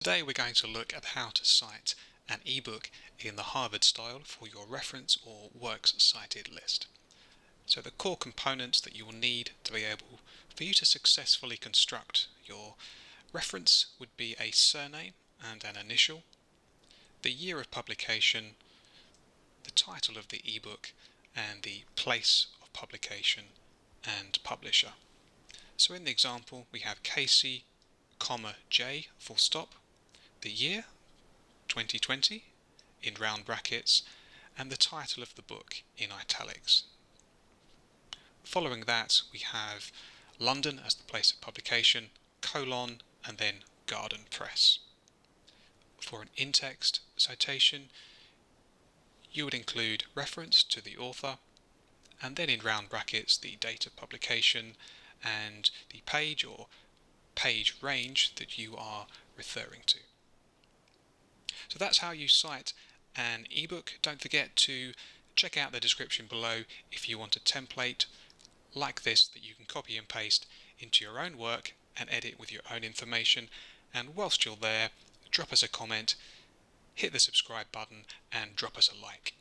Today we're going to look at how to cite an ebook in the Harvard style for your reference or works cited list. So the core components that you will need to be able for you to successfully construct your reference would be a surname and an initial, the year of publication, the title of the ebook, and the place of publication and publisher. So in the example we have Casey, J, full stop, the year 2020 in round brackets, and the title of the book in italics. Following that we have London as the place of publication, colon, and then Garden Press. For an in-text citation you would include reference to the author, and then in round brackets the date of publication and the page or page range that you are referring to. So that's how you cite an ebook. Don't forget to check out the description below if you want a template like this that you can copy and paste into your own work and edit with your own information. And whilst you're there, drop us a comment, hit the subscribe button and drop us a like.